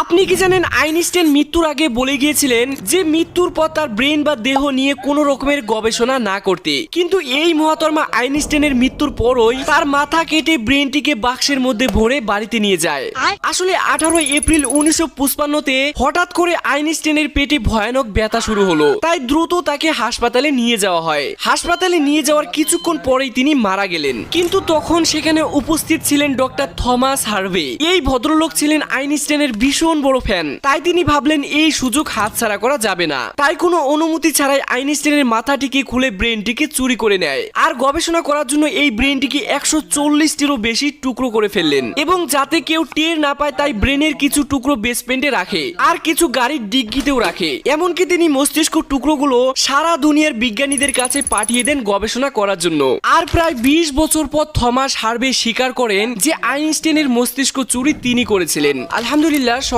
আপনি কি জানেন আইনস্টাইন মৃত্যুর আগে বলে গিয়েছিলেন যে মৃত্যুর পর তার ব্রেন বা দেহ নিয়ে কোনো রকমের গবেষণা না করতে, কিন্তু এই মহাতর্মা আইনস্টাইনের মৃত্যুর পরই তার মাথা কেটে ব্রেনটিকে বাক্সের মধ্যে ভরে বাড়িতে নিয়ে যায়। আসলে 18 এপ্রিল 1955-তে হঠাৎ করে আইনস্টাইনের পেটে ভয়ানক ব্যথা শুরু হলো, তাই দ্রুত তাকে হাসপাতালে নিয়ে যাওয়া হয়। হাসপাতালে নিয়ে যাওয়ার কিছুক্ষণ পরেই তিনি মারা গেলেন, কিন্তু তখন সেখানে উপস্থিত ছিলেন ডক্টর থমাস হার্ভে। এই ভদ্রলোক ছিলেন আইনস্টাইনের ভীষণ বড় ফ্যান, তাই তিনি ভাবলেন এই সুযোগ হাতছাড়া করা যাবে না। তাই কোনো অনুমতি ছাড়াই আইনস্টাইনের মাথাটিকে খুলে ব্রেনটিকে চুরি করে নেয়, আর গবেষণা করার জন্য এই ব্রেনটিকে 140টিরও বেশি টুকরো করে ফেললেন, এবং যাতে কেউ টের না পায় তাই ব্রেনের কিছু টুকরো বেসমেন্টে রাখে আর কিছু গাড়ির ডিগ্গিতেও রাখে। এমনকি তিনি মস্তিষ্ক টুকরোগুলো সারা দুনিয়ার বিজ্ঞানীদের কাছে পাঠিয়ে দেন গবেষণা করার জন্য। আর প্রায় 20 বছর পর থমাস হার্ভে স্বীকার করেন যে আইনস্টাইনের মস্তিষ্ক চুরি তিনি করেছিলেন। আলহামদুলিল্লাহ।